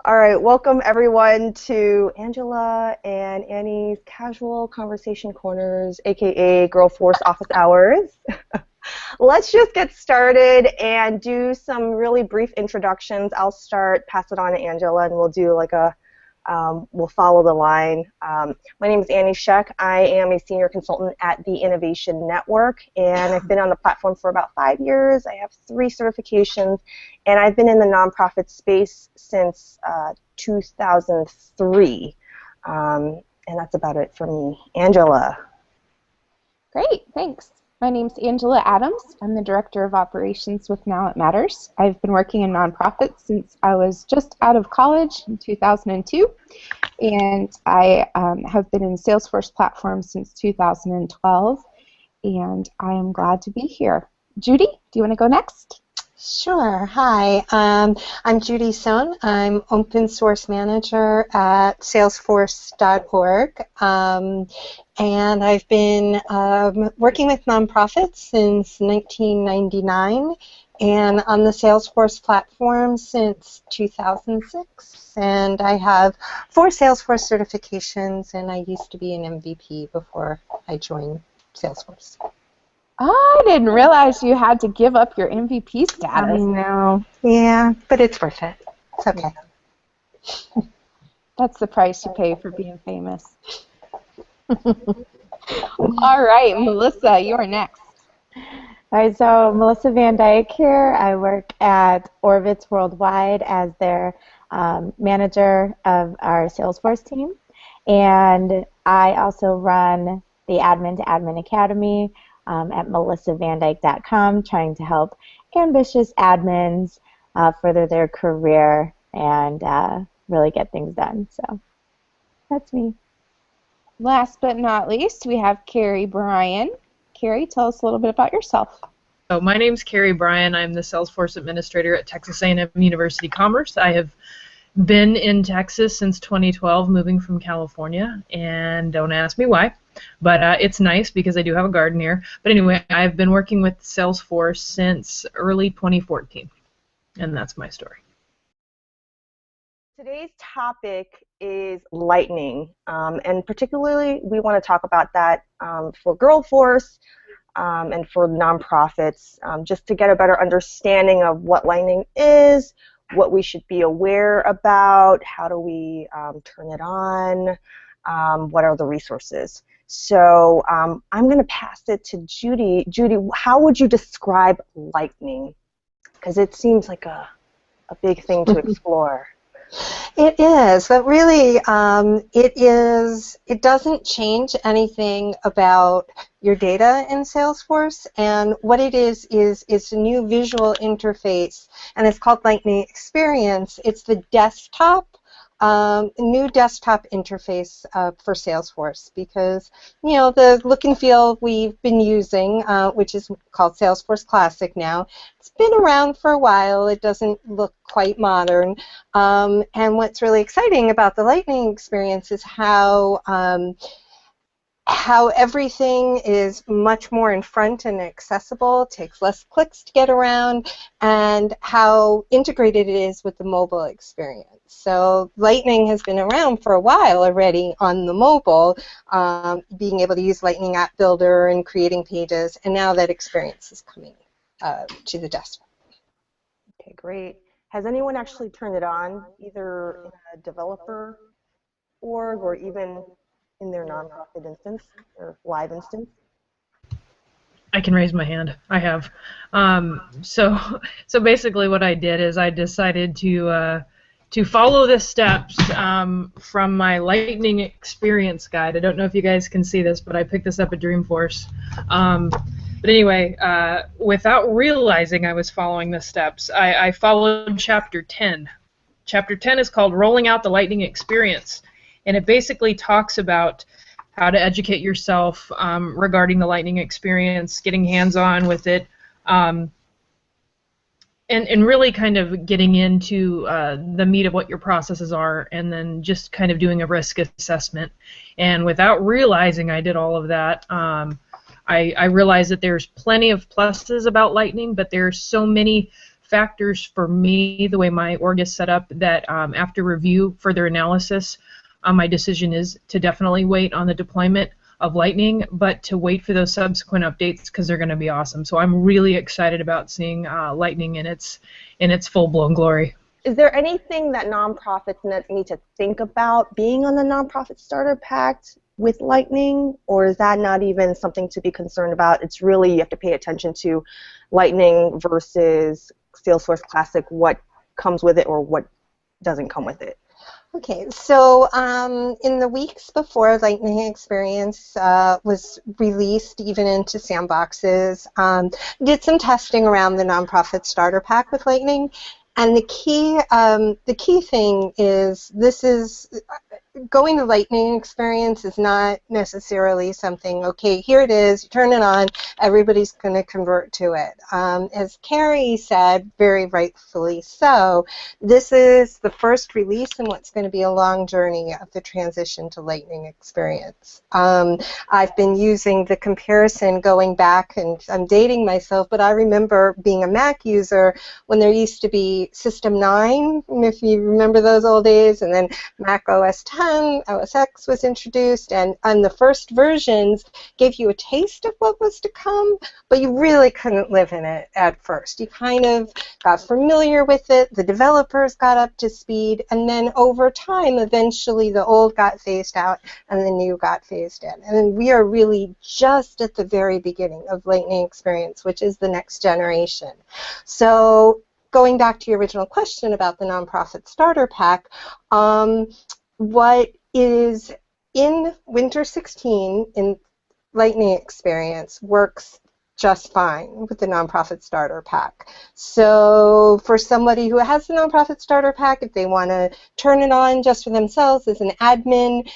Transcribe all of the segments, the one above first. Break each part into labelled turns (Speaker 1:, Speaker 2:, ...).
Speaker 1: All right, welcome everyone to Angela and Annie's Casual Conversation Corners, aka GirlForce Office Hours. Let's just get started and do some really brief introductions. I'll start, pass it on to Angela, and we'll do like we'll follow the line. My name is Annie Shek. I am a senior consultant at the Innovation Network, and I've been on the platform for about 5 years. I have 3 certifications, and I've been in the nonprofit space since 2003. And that's about it for me. Angela.
Speaker 2: Great, thanks. My name's Angela Adams. I'm the Director of Operations with Now It Matters. I've been working in nonprofits since I was just out of college in 2002, and I have been in Salesforce platforms since 2012, and I am glad to be here. Judi, do you want to go next?
Speaker 3: Sure. Hi, I'm Judi Sohn. I'm Open Source Manager at Salesforce.org, and I've been working with nonprofits since 1999 and on the Salesforce platform since 2006. And I have 4 Salesforce certifications, and I used to be an MVP before I joined Salesforce.
Speaker 2: Oh, I didn't realize you had to give up your MVP status.
Speaker 3: I know. Yeah, but it's worth it. It's okay.
Speaker 2: That's the price you pay for being famous. All right, Melissa, you're next.
Speaker 4: All right, so Melissa VanDyke here. I work at Orbitz Worldwide as their manager of our Salesforce team. And I also run the Admin to Admin Academy at melissavandyke.com, trying to help ambitious admins further their career and really get things done. So that's me.
Speaker 2: Last but not least, we have Bryan. Kari, tell us a little bit about yourself.
Speaker 5: So my name's Bryan. I'm the Salesforce Administrator at Texas A&M University Commerce. I have been in Texas since 2012, moving from California, and don't ask me why, but it's nice because I do have a garden here. But anyway, I've been working with Salesforce since early 2014, and that's my story.
Speaker 1: Today's topic is lightning, and particularly we want to talk about that for GirlForce and for nonprofits, just to get a better understanding of what lightning is, what we should be aware about, how do we turn it on, what are the resources. So I'm going to pass it to Judi. Judi, how would you describe lightning? Because it seems like a big thing to explore.
Speaker 3: It is, but really it doesn't change anything about your data in Salesforce, and what it is a new visual interface, and it's called Lightning Experience. It's the desktop, new desktop interface for Salesforce, because the look and feel we've been using, which is called Salesforce Classic now, it's been around for a while. It doesn't look quite modern, and what's really exciting about the Lightning Experience is how everything is much more in front and accessible, takes less clicks to get around, and how integrated it is with the mobile experience. So Lightning has been around for a while already on the mobile, being able to use Lightning App Builder and creating pages, and now that experience is coming to the desktop.
Speaker 1: Okay, great. Has anyone actually turned it on, either in a developer org or even in their nonprofit instance or live instance?
Speaker 5: I can raise my hand. I have. So basically, what I did is I decided to follow the steps from my Lightning Experience guide. I don't know if you guys can see this, but I picked this up at Dreamforce. But anyway, without realizing I was following the steps, I followed Chapter 10. Chapter 10 is called Rolling Out the Lightning Experience, and it basically talks about how to educate yourself regarding the Lightning Experience, getting hands-on with it, and really kind of getting into the meat of what your processes are, and then just kind of doing a risk assessment. And without realizing I did all of that, I realized that there's plenty of pluses about Lightning, but there's so many factors for me, the way my org is set up, that after review, further analysis, my decision is to definitely wait on the deployment of Lightning, but to wait for those subsequent updates because they're going to be awesome. So I'm really excited about seeing Lightning in its full-blown glory.
Speaker 1: Is there anything that nonprofits need to think about being on the Nonprofit Starter Pack with Lightning, or is that not even something to be concerned about? It's really, you have to pay attention to Lightning versus Salesforce Classic, what comes with it or what doesn't come with it.
Speaker 3: Okay, so in the weeks before Lightning Experience was released even into sandboxes, did some testing around the Nonprofit Starter Pack with Lightning, and the key thing is going to Lightning Experience is not necessarily something, okay, here it is, you turn it on, everybody's going to convert to it. As Kari said, very rightfully so, this is the first release in what's going to be a long journey of the transition to Lightning Experience. I've been using the comparison going back, and I'm dating myself, but I remember being a Mac user when there used to be System 9, if you remember those old days, and then Mac OS 10, OS X was introduced, and the first versions gave you a taste of what was to come, but you really couldn't live in it at first. You kind of got familiar with it, the developers got up to speed, and then over time, eventually the old got phased out and the new got phased in. And we are really just at the very beginning of Lightning Experience, which is the next generation. So going back to your original question about the Nonprofit Starter Pack, what is in Winter 16 in Lightning Experience works just fine with the Nonprofit Starter Pack. So for somebody who has the Nonprofit Starter Pack, if they want to turn it on just for themselves as an admin,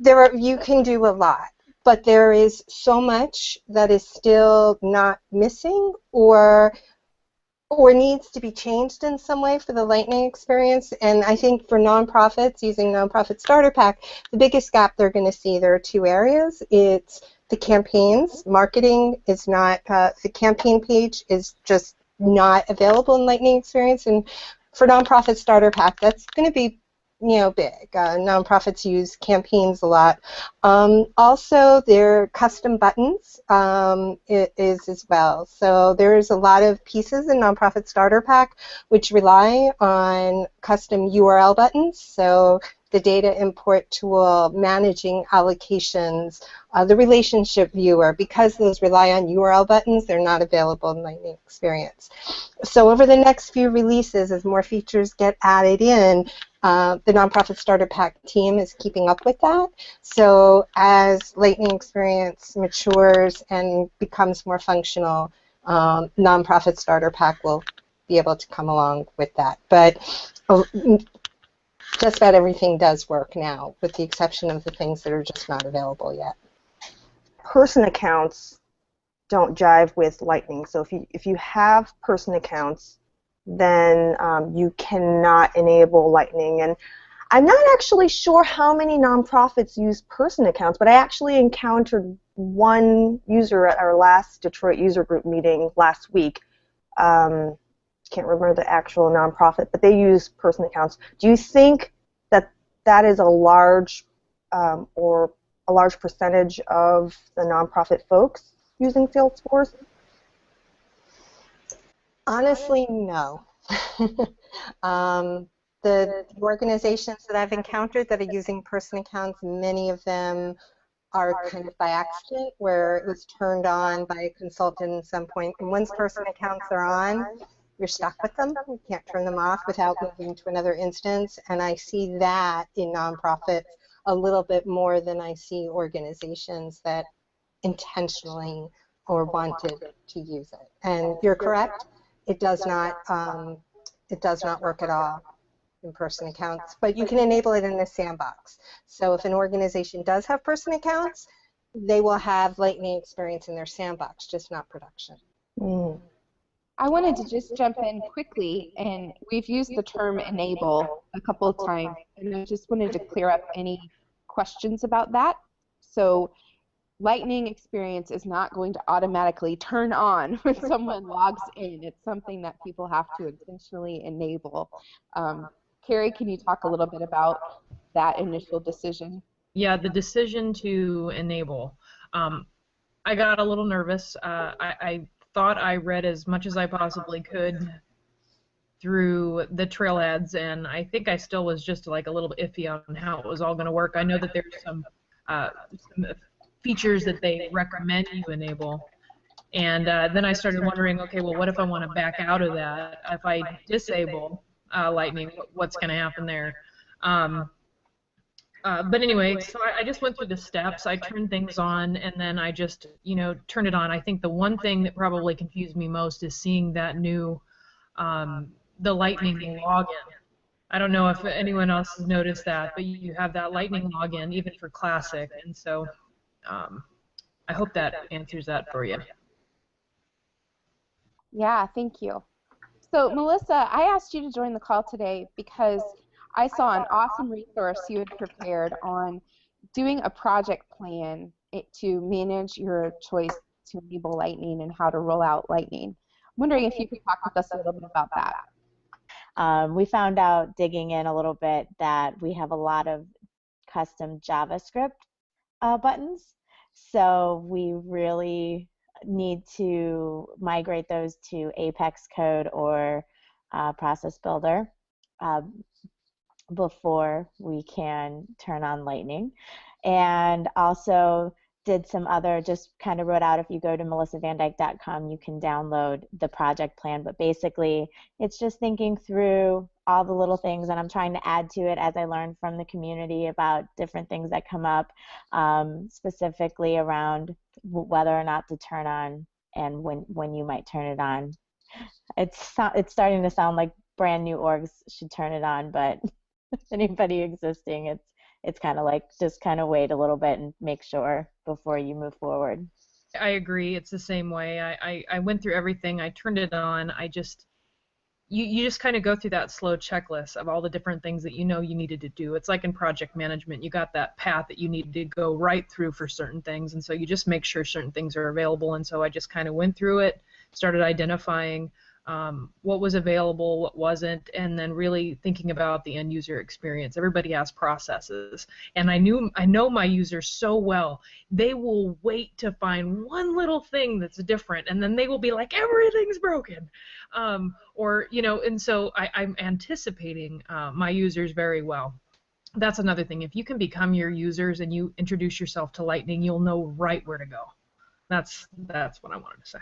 Speaker 3: you can do a lot. But there is so much that is still not missing or needs to be changed in some way for the Lightning Experience. And I think for nonprofits using Nonprofit Starter Pack, the biggest gap they're going to see, there are two areas. It's the campaigns. Marketing is not, the campaign page is just not available in Lightning Experience. And for Nonprofit Starter Pack, that's going to be big. Nonprofits use campaigns a lot. Also, their custom buttons is as well. So there's a lot of pieces in Nonprofit Starter Pack which rely on custom URL buttons. So the data import tool, managing allocations, the relationship viewer, because those rely on URL buttons, they're not available in Lightning Experience. So over the next few releases, as more features get added in, the Nonprofit Starter Pack team is keeping up with that. So as Lightning Experience matures and becomes more functional, Nonprofit Starter Pack will be able to come along with that. But just about everything does work now, with the exception of the things that are just not available yet.
Speaker 1: Person accounts don't jive with Lightning. So if you have person accounts, then you cannot enable Lightning. And I'm not actually sure how many nonprofits use person accounts, but I actually encountered one user at our last Detroit user group meeting last week. Can't remember the actual nonprofit, but they use person accounts. Do you think that that is a large or a large percentage of the nonprofit folks using Salesforce?
Speaker 3: Honestly, no. The organizations that I've encountered that are using person accounts, many of them are kind of by accident, where it was turned on by a consultant at some point. And once person accounts are on, you're stuck with them. You can't turn them off without moving to another instance. And I see that in nonprofits a little bit more than I see organizations that intentionally or wanted to use it. And you're correct. It does not work at all in person accounts, but you can enable it in the sandbox. So if an organization does have person accounts, they will have Lightning Experience in their sandbox, just not production.
Speaker 2: I wanted to just jump in quickly, and we've used the term enable a couple of times, and I just wanted to clear up any questions about that. So Lightning experience is not going to automatically turn on when someone logs in. It's something that people have to intentionally enable. Kari, can you talk a little bit about that initial decision?
Speaker 5: Yeah, the decision to enable. I got a little nervous. I thought I read as much as I possibly could through the trailheads, and I think I still was just like a little iffy on how it was all going to work. I know that there's some features that they recommend you enable, and then I started wondering, okay, well, what if I want to back out of that? If I disable Lightning, what's going to happen there? But anyway, so I just went through the steps. I turned things on, and then I just, turned it on. I think the one thing that probably confused me most is seeing that new, the Lightning login. I don't know if anyone else has noticed that, but you have that Lightning login even for Classic, and so I hope that answers that for you.
Speaker 2: Yeah, thank you. So, Melissa, I asked you to join the call today because I saw an awesome resource you had prepared on doing a project plan to manage your choice to enable Lightning and how to roll out Lightning. I'm wondering if you could talk with us a little bit about that.
Speaker 4: We found out digging in a little bit that we have a lot of custom JavaScript buttons, so we really need to migrate those to Apex code or Process Builder before we can turn on Lightning. And also did some other, just kind of wrote out, if you go to melissavandyke.com, you can download the project plan. But basically, it's just thinking through all the little things, and I'm trying to add to it as I learn from the community about different things that come up, specifically around whether or not to turn on and when you might turn it on. It's starting to sound like brand new orgs should turn it on, but anybody existing, it's kind of like just kind of wait a little bit and make sure before you move forward.
Speaker 5: I agree. It's the same way. I went through everything. I turned it on. You just kind of go through that slow checklist of all the different things that you needed to do. It's like in project management. You got that path that you need to go right through for certain things, and so you just make sure certain things are available. And so I just kind of went through it, started identifying what was available, what wasn't, and then really thinking about the end user experience. Everybody has processes, and I know my users so well. They will wait to find one little thing that's different, and then they will be like, everything's broken, and so I'm anticipating my users very well. That's another thing. If you can become your users and you introduce yourself to Lightning, you'll know right where to go. That's what I wanted to say.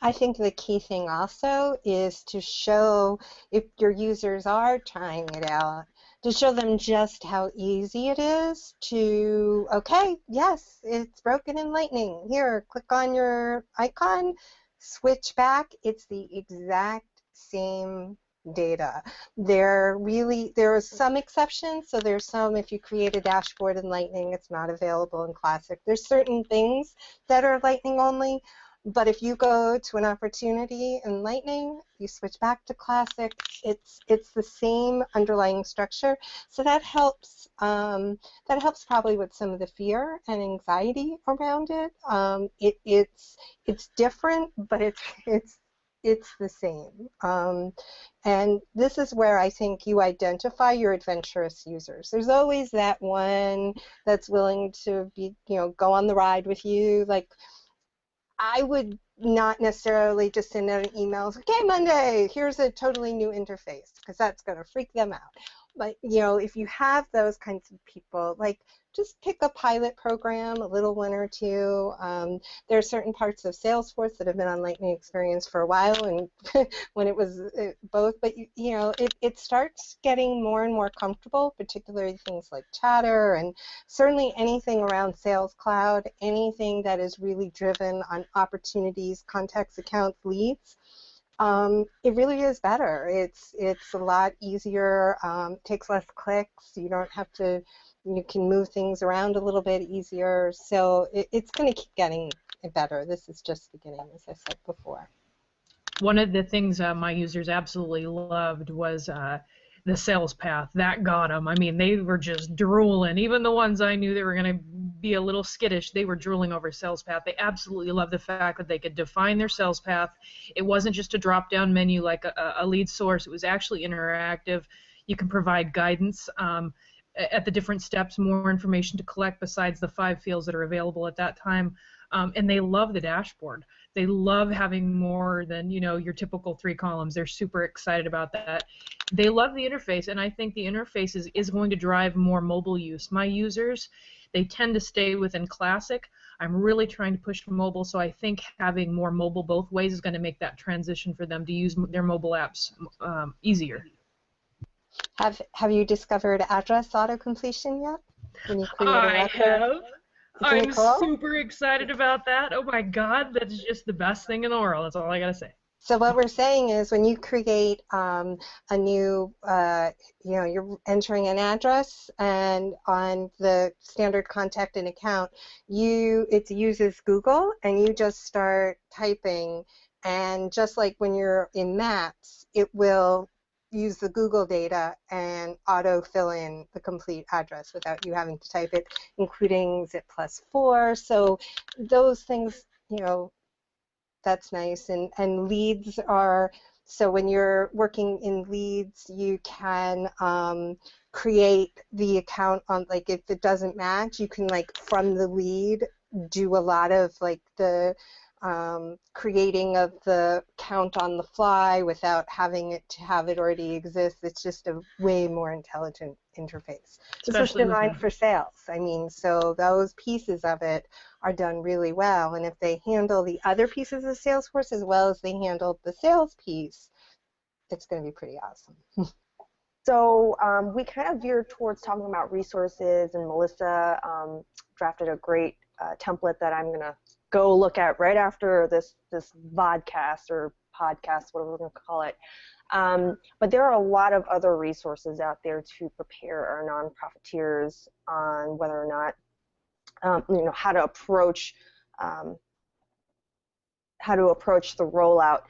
Speaker 3: I think the key thing also is to show, if your users are trying it out, to show them just how easy it is to, okay, yes, it's broken in Lightning. Here, click on your icon, switch back. It's the exact same data. There are some exceptions, so there's some, if you create a dashboard in Lightning, it's not available in Classic. There's certain things that are Lightning only. But if you go to an opportunity in Lightning, you switch back to Classic, it's the same underlying structure. So that helps probably with some of the fear and anxiety around it. It's different, but it's the same. And this is where I think you identify your adventurous users. There's always that one that's willing to go on the ride with you. Like, I would not necessarily just send out an email, okay, Monday, here's a totally new interface, because that's going to freak them out. But, if you have those kinds of people, like, just pick a pilot program, a little one or two. There are certain parts of Salesforce that have been on Lightning Experience for a while, and when it was both, but it starts getting more and more comfortable, particularly things like Chatter, and certainly anything around Sales Cloud, anything that is really driven on opportunities, contacts, accounts, leads. It really is better. It's a lot easier, takes less clicks, you can move things around a little bit easier, so it's going to keep getting better. This is just the beginning, as I said before.
Speaker 5: One of the things my users absolutely loved was the sales path. That got them. I mean, they were just drooling. Even the ones I knew that were going to be a little skittish, they were drooling over sales path. They absolutely loved the fact that they could define their sales path. It wasn't just a drop-down menu like a lead source. It was actually interactive. You can provide guidance at the different steps, more information to collect besides the 5 fields that are available at that time. And they love the dashboard. They love having more than, your typical 3 columns. They're super excited about that. They love the interface, and I think the interface is going to drive more mobile use. My users, they tend to stay within Classic. I'm really trying to push mobile, so I think having more mobile both ways is going to make that transition for them to use their mobile apps easier.
Speaker 3: Have you discovered address auto-completion yet? When you create a
Speaker 5: I
Speaker 3: record?
Speaker 5: have. I'm
Speaker 3: cool?
Speaker 5: super excited about that. Oh my God, that's just the best thing in the world. That's all I gotta say.
Speaker 3: So what we're saying is when you create a new, you're entering an address, and on the standard contact and account, it uses Google, and you just start typing, and just like when you're in Maps, it will use the Google data and auto fill in the complete address without you having to type it, including zip+4. So those things, that's nice. And leads are, so when you're working in leads, you can create the account on, like, if it doesn't match, you can, like, from the lead do a lot of, like, the creating of the count on the fly without having it to have it already exist. It's just a way more intelligent interface. This was designed for sales. I mean, so those pieces of it are done really well, and if they handle the other pieces of Salesforce as well as they handled the sales piece, it's going to be pretty awesome.
Speaker 1: So we kind of veered towards talking about resources, and Melissa drafted a great template that I'm going to go look at right after this vodcast or podcast, whatever we're going to call it. But there are a lot of other resources out there to prepare our non-profiteers on whether or not, how to approach the rollout.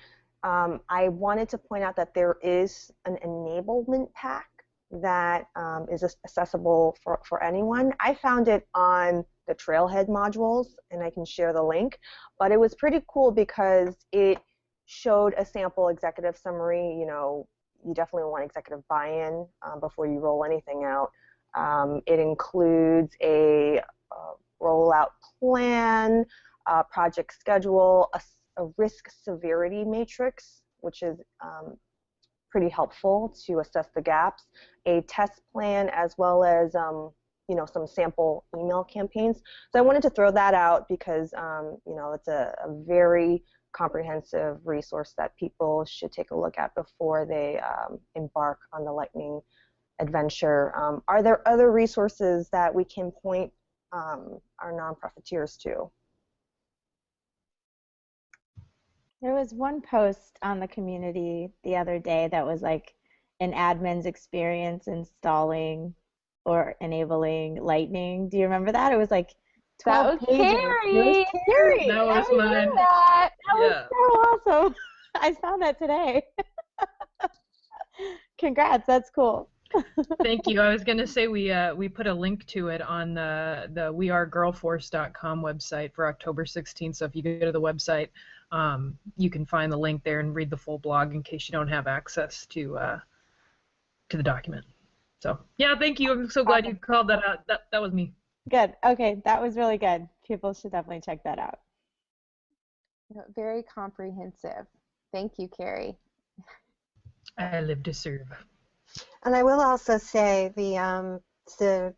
Speaker 1: I wanted to point out that there is an enablement pack that is accessible for anyone. I found it on the Trailhead modules, and I can share the link. But it was pretty cool because it showed a sample executive summary. You definitely want executive buy-in before you roll anything out. It includes a rollout plan, project schedule, a risk severity matrix, which is pretty helpful to assess the gaps, a test plan, as well as some sample email campaigns. So I wanted to throw that out because it's a very comprehensive resource that people should take a look at before they embark on the Lightning adventure. Are there other resources that we can point our non-profiteers to?
Speaker 4: There was one post on the community the other day that was like an admin's experience installing or enabling Lightning. Do you remember that? It was like 12 pages.
Speaker 2: Kari.
Speaker 4: It was Kari.
Speaker 5: That was mine.
Speaker 4: That
Speaker 5: Yeah.
Speaker 4: was so awesome. I found that today. Congrats, that's cool.
Speaker 5: Thank you. I was going to say we put a link to it on the wearegirlforce.com website for October 16th. So if you go to the website, you can find the link there and read the full blog in case you don't have access to the document. So yeah, thank you. I'm so glad you called that out. That was me.
Speaker 4: Good. Okay, that was really good. People should definitely check that out.
Speaker 2: Very comprehensive. Thank you, Kari.
Speaker 5: I live to serve.
Speaker 3: And I will also say the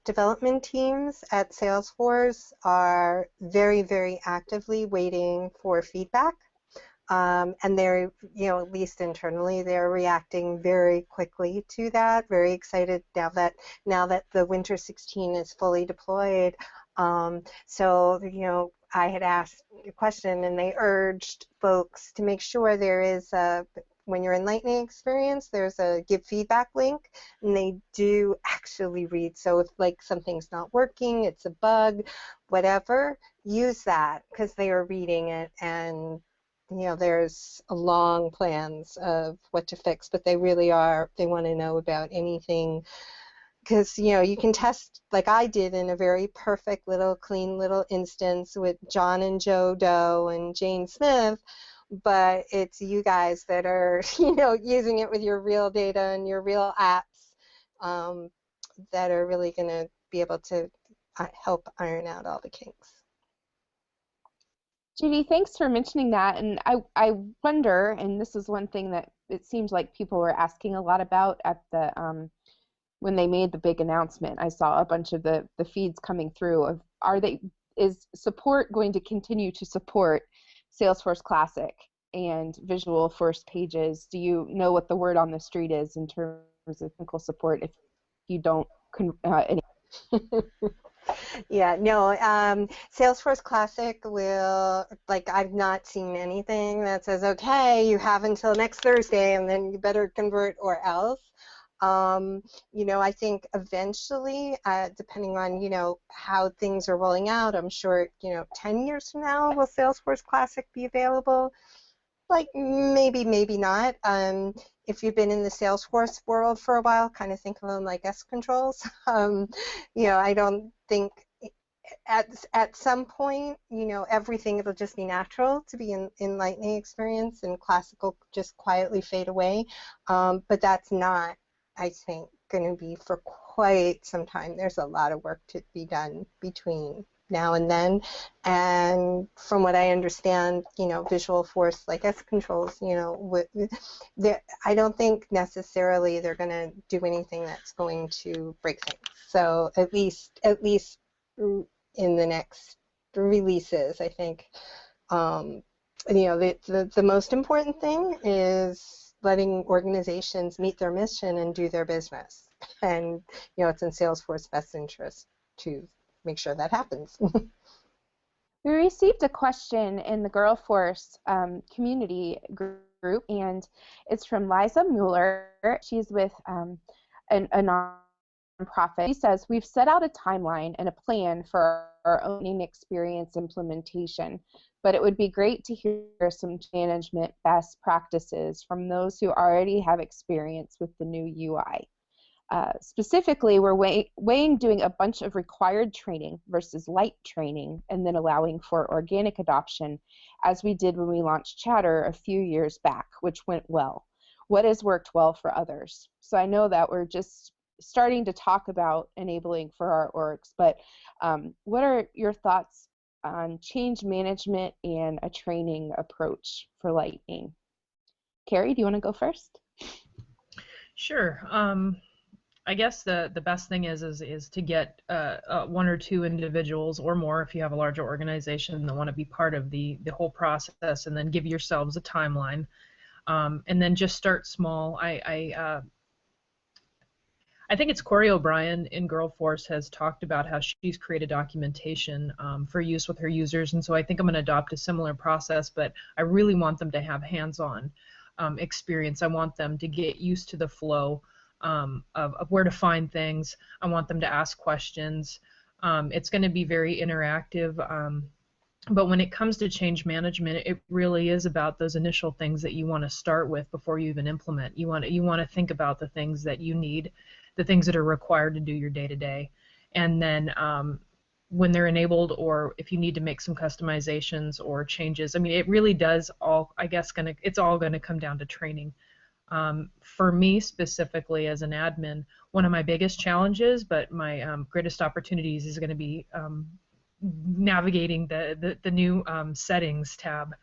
Speaker 3: development teams at Salesforce are very, very actively waiting for feedback. And they're, at least internally, they're reacting very quickly to that, very excited now that the Winter 16 is fully deployed. So, I had asked a question, and they urged folks to make sure there is when you're in Lightning Experience, there's a give feedback link, and they do actually read. So if something's not working, it's a bug, whatever, use that because they are reading it and there's long plans of what to fix, but they really are, they want to know about anything, because you can test like I did in a very perfect little clean little instance with John and Joe Doe and Jane Smith, but it's you guys that are using it with your real data and your real apps, that are really going to be able to help iron out all the kinks.
Speaker 2: Judi, thanks for mentioning that. And I wonder, and this is one thing that it seems like people were asking a lot about at the when they made the big announcement. I saw a bunch of the feeds coming through of is support going to continue to support Salesforce Classic and Visual Force pages? Do you know what the word on the street is in terms of technical support if you don't
Speaker 3: Yeah, no, Salesforce Classic will, like, I've not seen anything that says, okay, you have until next Thursday and then you better convert or else. I think eventually, depending on, how things are rolling out, I'm sure, 10 years from now, will Salesforce Classic be available? Like, maybe, maybe not. If you've been in the Salesforce world for a while, kind of think of them like S controls. I don't think at some point, everything, it'll just be natural to be in Lightning experience, and classical just quietly fade away. But that's not, I think, going to be for quite some time. There's a lot of work to be done between now and then, and from what I understand, Visual Force, like S controls, I don't think necessarily they're going to do anything that's going to break things. So at least in the next releases, I think, the most important thing is letting organizations meet their mission and do their business, and it's in Salesforce's best interest to make sure that happens.
Speaker 2: We received a question in the GirlForce community group, and it's from Liza Mueller. She's with a nonprofit. She says, we've set out a timeline and a plan for our own experience implementation, but it would be great to hear some management best practices from those who already have experience with the new UI. Specifically, we're weighing doing a bunch of required training versus light training and then allowing for organic adoption, as we did when we launched Chatter a few years back, which went well. What has worked well for others? So I know that we're just starting to talk about enabling for our orgs, but what are your thoughts on change management and a training approach for Lightning? Kari, do you want to go first?
Speaker 5: Sure. I guess the best thing is to get one or two individuals or more, if you have a larger organization that want to be part of the whole process, and then give yourselves a timeline, and then just start small. I think it's Kari O'Brien in GirlForce has talked about how she's created documentation for use with her users, and so I think I'm going to adopt a similar process, but I really want them to have hands-on experience. I want them to get used to the flow of where to find things. I want them to ask questions. It's going to be very interactive, but when it comes to change management, it really is about those initial things that you want to start with before you even implement. You want to think about the things that you need, the things that are required to do your day-to-day, and then when they're enabled, or if you need to make some customizations or changes, I mean, it really does all, I guess, it's all going to come down to training. For me specifically as an admin, one of my biggest challenges, but my greatest opportunities, is going to be navigating the new settings tab,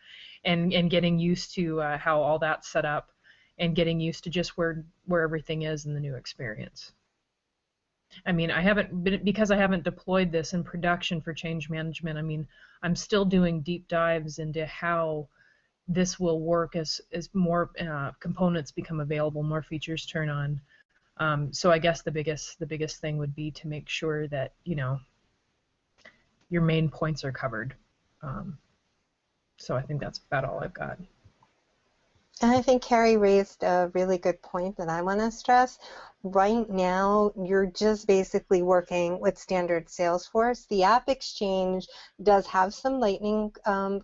Speaker 5: and getting used to how all that's set up, and getting used to just where everything is in the new experience. I mean, because I haven't deployed this in production for change management, I mean, I'm still doing deep dives into how this will work as more components become available, more features turn on. So I guess the biggest thing would be to make sure that your main points are covered. So I think that's about all I've got.
Speaker 3: And I think Kari raised a really good point that I want to stress. Right now, you're just basically working with standard Salesforce. The App Exchange does have some Lightning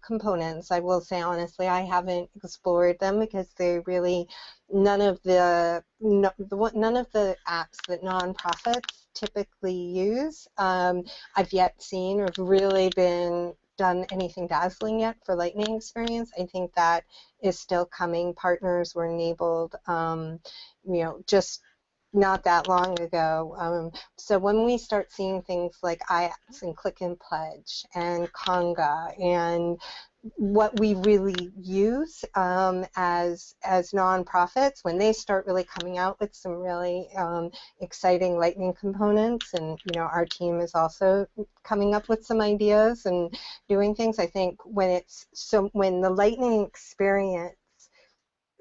Speaker 3: components. I will say honestly, I haven't explored them because they really none of the apps that nonprofits typically use. I've yet seen or have really been done anything dazzling yet for Lightning experience. I think that is still coming. Partners were enabled, just not that long ago. So when we start seeing things like IAPS and Click and Pledge and Conga and what we really use as nonprofits, when they start really coming out with some really exciting Lightning components, and our team is also coming up with some ideas and doing things. I think when the Lightning experience,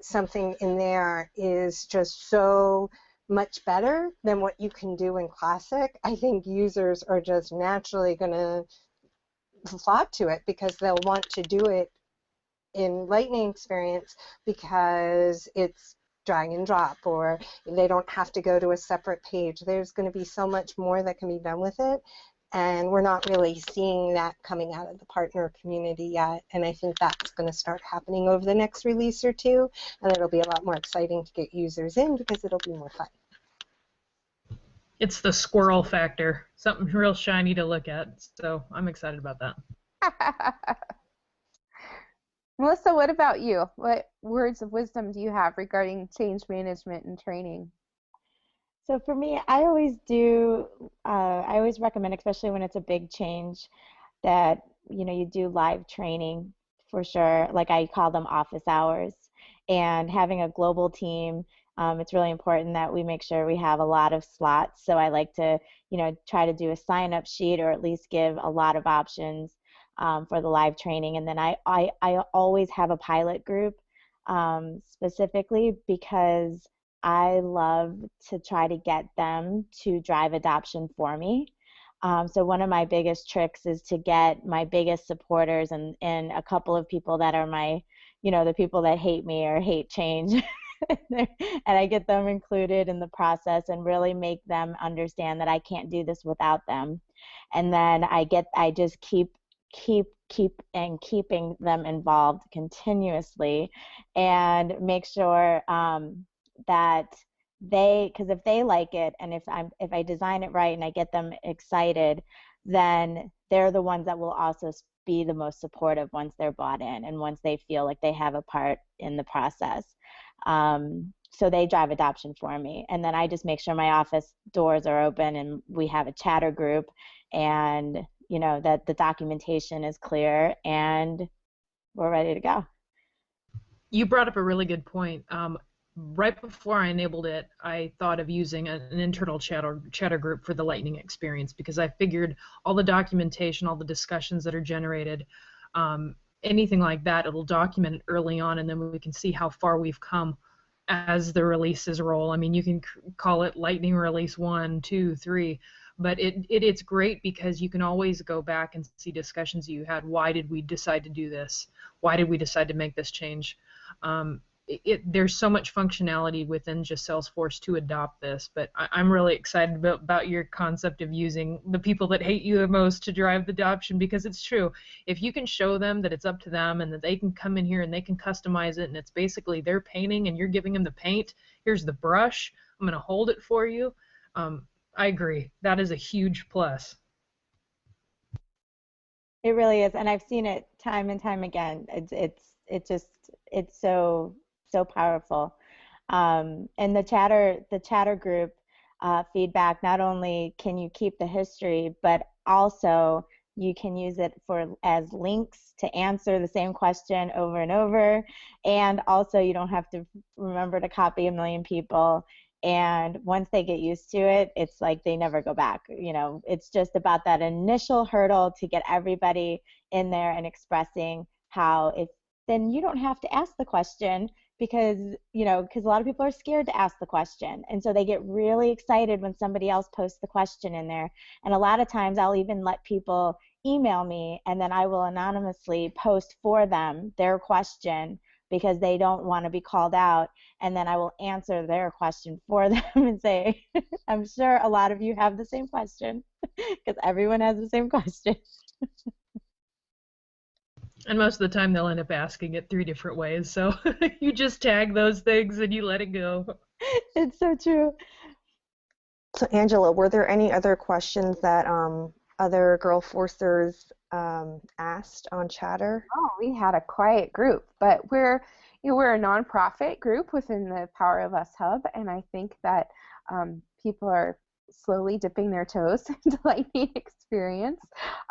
Speaker 3: something in there is just so much better than what you can do in Classic, I think users are just naturally going to flock to it because they'll want to do it in Lightning experience because it's drag and drop, or they don't have to go to a separate page. There's going to be so much more that can be done with it, and we're not really seeing that coming out of the partner community yet, and I think that's going to start happening over the next release or two, and it'll be a lot more exciting to get users in because it'll be more fun.
Speaker 5: It's the squirrel factor, something real shiny to look at, so I'm excited about that.
Speaker 2: Melissa, what about you? What words of wisdom do you have regarding change management and training?
Speaker 4: So for me, I always recommend, especially when it's a big change, that you do live training for sure. Like I call them office hours, and having a global team. It's really important that we make sure we have a lot of slots. So I like to, try to do a sign-up sheet or at least give a lot of options for the live training. And then I always have a pilot group specifically because I love to try to get them to drive adoption for me. So one of my biggest tricks is to get my biggest supporters and a couple of people that are my, the people that hate me or hate change. And I get them included in the process and really make them understand that I can't do this without them. And then I just keep keeping them involved continuously and make sure that because if they like it and if I design it right and I get them excited, then they're the ones that will also be the most supportive once they're bought in and once they feel like they have a part in the process. So they drive adoption for me, and then I just make sure my office doors are open and we have a chatter group, and that the documentation is clear and we're ready to go.
Speaker 5: You brought up a really good point. Right before I enabled it, I thought of using an internal chatter group for the Lightning experience because I figured all the documentation, all the discussions that are generated, anything like that, it'll document it early on, and then we can see how far we've come as the releases roll. I mean, you can call it Lightning Release 1, 2, 3, but it's great because you can always go back and see discussions you had. Why did we decide to do this? Why did we decide to make this change? There's so much functionality within just Salesforce to adopt this, but I'm really excited about your concept of using the people that hate you the most to drive the adoption, because it's true. If you can show them that it's up to them and that they can come in here and they can customize it and it's basically their painting and you're giving them the paint, here's the brush, I'm going to hold it for you, I agree. That is a huge plus.
Speaker 4: It really is, and I've seen it time and time again. It's so powerful. And the chatter group feedback, not only can you keep the history, but also you can use it as links to answer the same question over and over, and also you don't have to remember to copy a million people. And once they get used to it, it's like they never go back. It's just about that initial hurdle to get everybody in there and expressing how then you don't have to ask the question because a lot of people are scared to ask the question. And so they get really excited when somebody else posts the question in there. And a lot of times I'll even let people email me and then I will anonymously post for them their question, because they don't want to be called out, and then I will answer their question for them and say, I'm sure a lot of you have the same question because everyone has the same question.
Speaker 5: And most of the time they'll end up asking it 3 different ways. So you just tag those things and you let it go.
Speaker 4: It's so true.
Speaker 1: So Angela, were there any other questions that other GirlForcers asked on Chatter?
Speaker 2: Oh, we had a quiet group, but we're a nonprofit group within the Power of Us Hub, and I think that people are slowly dipping their toes into Lightning Experience.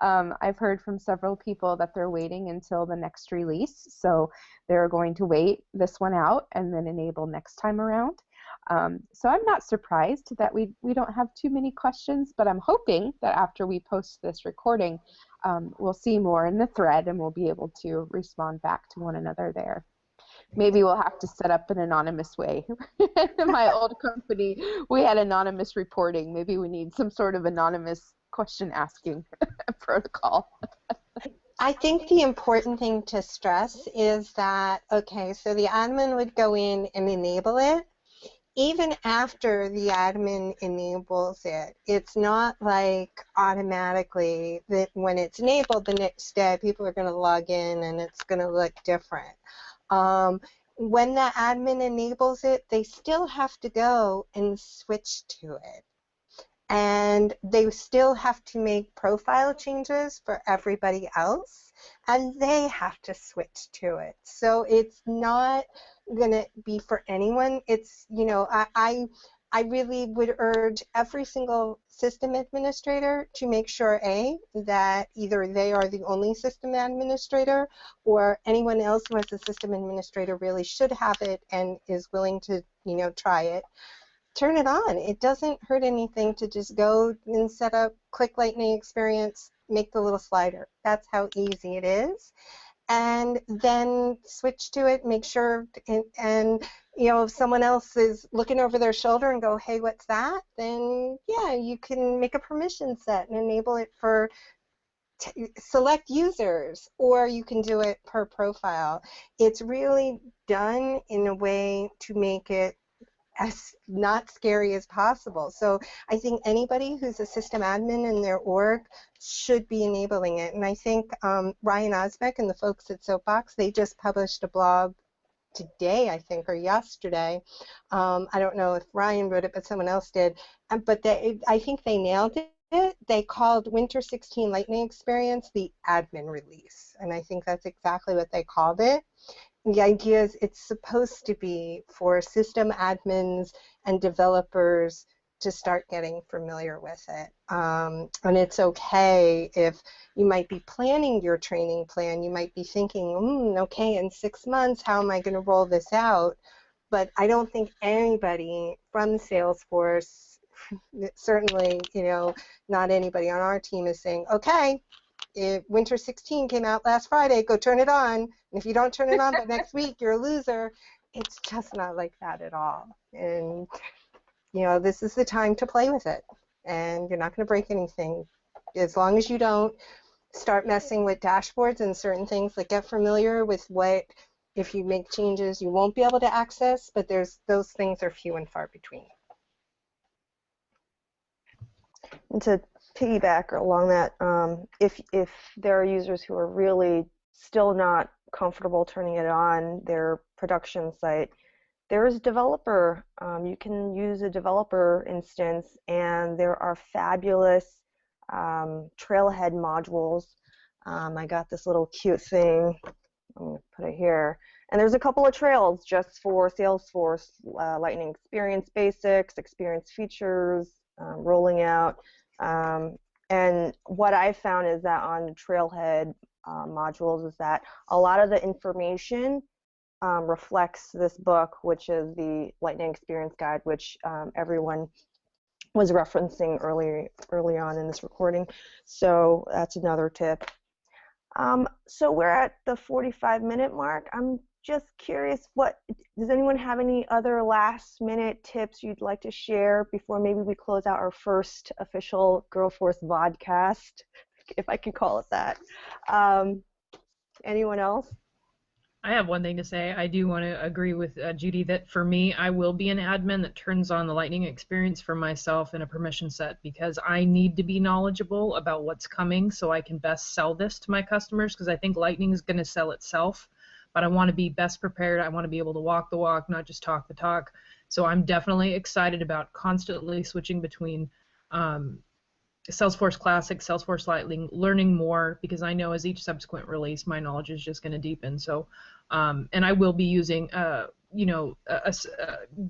Speaker 2: I've heard from several people that they're waiting until the next release, so they're going to wait this one out and then enable next time around. So I'm not surprised that we don't have too many questions, but I'm hoping that after we post this recording, we'll see more in the thread and we'll be able to respond back to one another there. Maybe we'll have to set up an anonymous way. In my old company, we had anonymous reporting. Maybe we need some sort of anonymous question asking protocol.
Speaker 3: I think the important thing to stress is that, okay, so the admin would go in and enable it. Even after the admin enables it, it's not like automatically that when it's enabled the next day, people are going to log in and it's going to look different. When the admin enables it, they still have to go and switch to it. And they still have to make profile changes for everybody else, and they have to switch to it. So it's not going to be for anyone. It's, you know, I really would urge every single system administrator to make sure, A, that either they are the only system administrator or anyone else who has a system administrator really should have it and is willing to, you know, try it. Turn it on. It doesn't hurt anything to just go and set up, click Lightning Experience, make the little slider. That's how easy it is. And then switch to it, make sure, and you know, if someone else is looking over their shoulder and go, hey, what's that? Then, yeah, you can make a permission set and enable it for select users, or you can do it per profile. It's really done in a way to make it as not scary as possible. So I think anybody who's a system admin in their org should be enabling it. And I think Ryan Osbeck and the folks at Soapbox, they just published a blog today, I think, or yesterday. I don't know if Ryan wrote it, but someone else did. But I think they nailed it. They called Winter 16 Lightning Experience the admin release. And I think that's exactly what they called it. The idea is it's supposed to be for system admins and developers to start getting familiar with it. And it's okay if you might be planning your training plan. You might be thinking, okay, in 6 months, how am I going to roll this out? But I don't think anybody from Salesforce, certainly, you know, not anybody on our team is saying, okay, if Winter 16 came out last Friday, go turn it on. And if you don't turn it on by next week, you're a loser. It's just not like that at all. And, you know, this is the time to play with it. And you're not going to break anything. As long as you don't start messing with dashboards and certain things, like get familiar with what, if you make changes, you won't be able to access, but those things are few and far between.
Speaker 1: And to piggyback along that, if there are users who are really still not comfortable turning it on their production site, there's developer. You can use a developer instance, and there are fabulous Trailhead modules. I got this little cute thing. I'm going to put it here. And there's a couple of trails just for Salesforce, Lightning Experience Basics, Experience Features, rolling out. And what I found is that on the Trailhead modules is that a lot of the information reflects this book, which is the Lightning Experience Guide, which everyone was referencing early on in this recording. So that's another tip. So we're at the 45-minute mark. I'm just curious, does anyone have any other last-minute tips you'd like to share before maybe we close out our first official GirlForce vodcast, if I can call it that? Anyone else?
Speaker 5: I have one thing to say. I do want to agree with Judi that for me, I will be an admin that turns on the Lightning experience for myself in a permission set because I need to be knowledgeable about what's coming so I can best sell this to my customers because I think Lightning is going to sell itself, but I want to be best prepared. I want to be able to walk the walk, not just talk the talk. So I'm definitely excited about constantly switching between Salesforce Classic, Salesforce Lightning, learning more because I know as each subsequent release, my knowledge is just going to deepen. So, and I will be using, a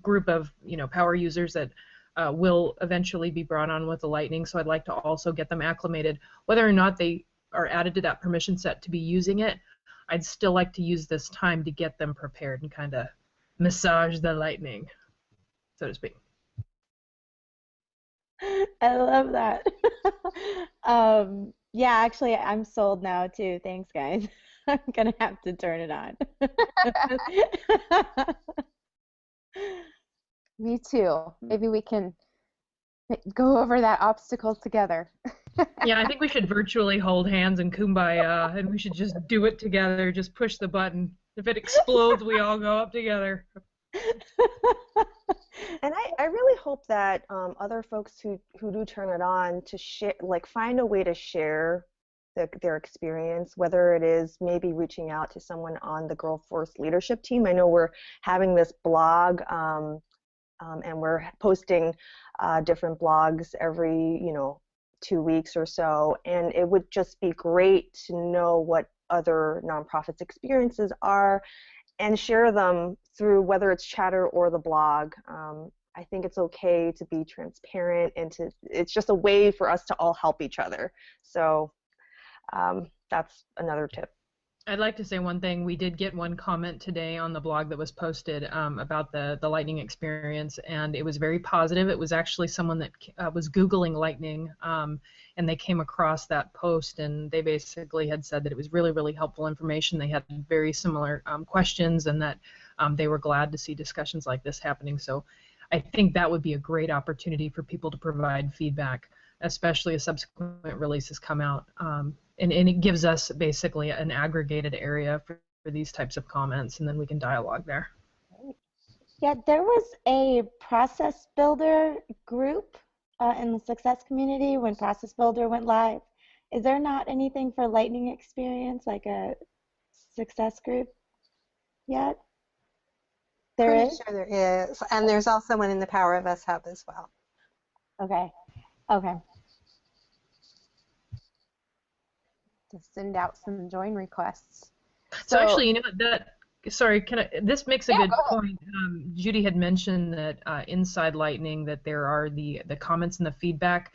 Speaker 5: group of, power users that will eventually be brought on with the Lightning. So I'd like to also get them acclimated, whether or not they are added to that permission set to be using it. I'd still like to use this time to get them prepared and kind of massage the Lightning, so to speak.
Speaker 4: I love that. Yeah, actually, I'm sold now too. Thanks, guys. I'm gonna have to turn it on.
Speaker 2: Me too. Maybe we can go over that obstacle together.
Speaker 5: Yeah, I think we should virtually hold hands and kumbaya, and we should just do it together. Just push the button. If it explodes, we all go up together.
Speaker 1: And I really hope that other folks who do turn it on to share, like find a way to share their experience, whether it is maybe reaching out to someone on the GirlForce leadership team. I know we're having this blog and we're posting different blogs every 2 weeks or so, and it would just be great to know what other nonprofits' experiences are and share them through whether it's chatter or the blog. I think it's okay to be transparent and it's just a way for us to all help each other. So that's another tip.
Speaker 5: I'd like to say one thing. We did get one comment today on the blog that was posted about the Lightning experience, and it was very positive. It was actually someone that was Googling Lightning, and they came across that post, and they basically had said that it was really, really helpful information. They had very similar questions, and that they were glad to see discussions like this happening. So I think that would be a great opportunity for people to provide feedback, especially as subsequent releases come out. And it gives us basically an aggregated area for these types of comments, and then we can dialogue there.
Speaker 4: Yeah, there was a process builder group in the success community when process builder went live. Is there not anything for Lightning experience, like a success group yet?
Speaker 3: Pretty sure there is, and there's also one in the Power of Us Hub as well.
Speaker 4: Okay.
Speaker 2: To send out some join requests.
Speaker 5: So actually, sorry, this makes a good
Speaker 2: go ahead.
Speaker 5: point. Judi had mentioned that inside Lightning that there are the comments and the feedback.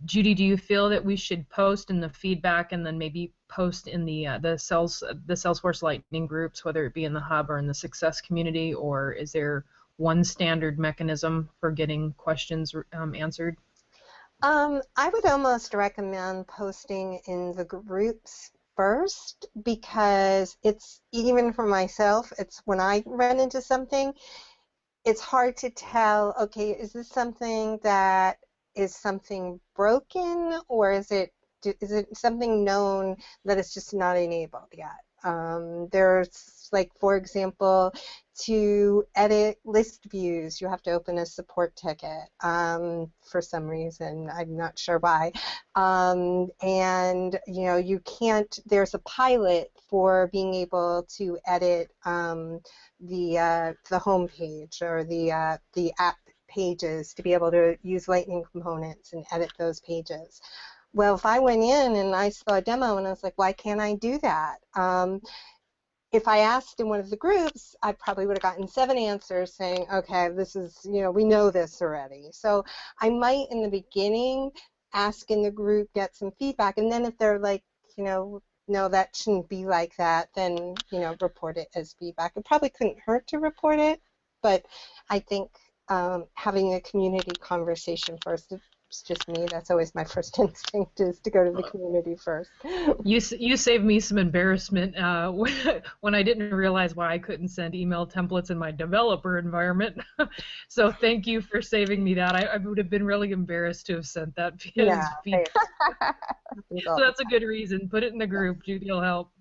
Speaker 5: Judi, do you feel that we should post in the feedback and then maybe post in the Salesforce Lightning groups, whether it be in the hub or in the success community, or is there one standard mechanism for getting questions answered?
Speaker 3: I would almost recommend posting in the groups first, because it's, even for myself, it's when I run into something, it's hard to tell, okay, is this something that is something broken, or is it something known that it's just not enabled yet? There's, like, for example, to edit list views, you have to open a support ticket for some reason. I'm not sure why. And you can't. There's a pilot for being able to edit the home page or the app pages, to be able to use Lightning components and edit those pages. Well, if I went in and I saw a demo and I was like, why can't I do that? If I asked in one of the groups, I probably would have gotten 7 answers saying, okay, this is, we know this already. So I might, in the beginning, ask in the group, get some feedback, and then if they're like, no, that shouldn't be like that, then, report it as feedback. It probably couldn't hurt to report it, but I think having a community conversation first, it's just me, that's always my first instinct, is to go to the community first.
Speaker 5: You saved me some embarrassment when I didn't realize why I couldn't send email templates in my developer environment. So thank you for saving me that. I would have been really embarrassed to have sent that via feedback. So that's a good reason. Put it in the group. Judi will help.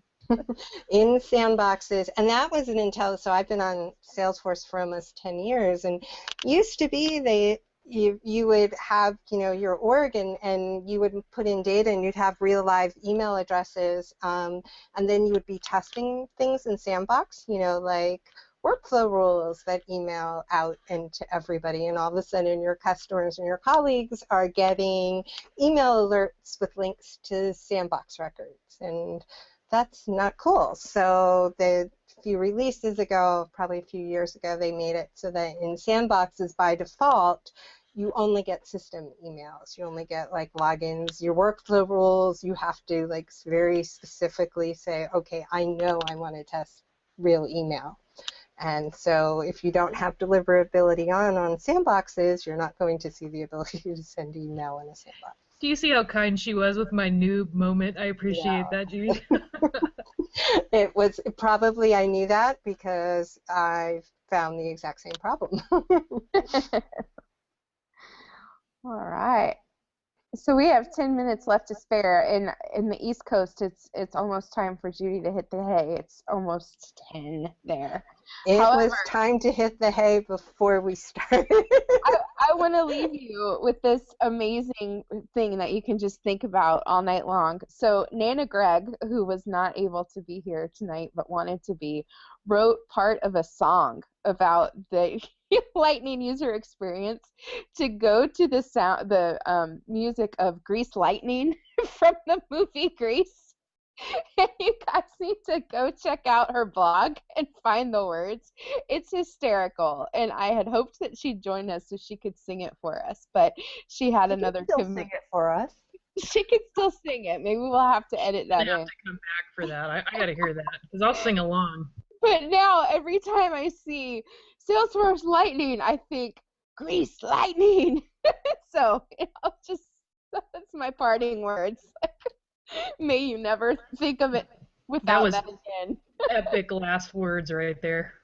Speaker 3: in sandboxes. And that was an intel. So I've been on Salesforce for almost 10 years, and used to be you would have, your org, and you would put in data, and you'd have real live email addresses, and then you would be testing things in Sandbox, like workflow rules that email out into everybody, and all of a sudden your customers and your colleagues are getting email alerts with links to Sandbox records, and that's not cool. So a few releases ago, probably a few years ago, they made it so that in sandboxes by default, you only get system emails. You only get like logins, your workflow rules. You have to like very specifically say, okay, I know I want to test real email. And so if you don't have deliverability on sandboxes, you're not going to see the ability to send email in a sandbox.
Speaker 5: Do you see how kind she was with my noob moment? I appreciate that, Judi.
Speaker 3: It was probably, I knew that because I found the exact same problem.
Speaker 2: All right. So we have 10 minutes left to spare. In the East Coast, it's almost time for Judi to hit the hay. It's almost 10 there.
Speaker 3: However, was time to hit the hay before we started.
Speaker 2: I want to leave you with this amazing thing that you can just think about all night long. So Nana Gregg, who was not able to be here tonight but wanted to be, wrote part of a song about the Lightning user experience to go to the music of Grease Lightning from the movie Grease. And you guys need to go check out her blog and find the words. It's hysterical, and I had hoped that she'd join us so she could sing it for us, but she had another
Speaker 1: commitment. Sing it for us.
Speaker 2: She could still sing it. Maybe we'll have to edit that in.
Speaker 5: I have to come back for that. I got to hear that because I'll sing along.
Speaker 2: But now every time I see Salesforce Lightning, I think Grease Lightning. So that's my parting words. May you never think of it without that again.
Speaker 5: Epic last words right there.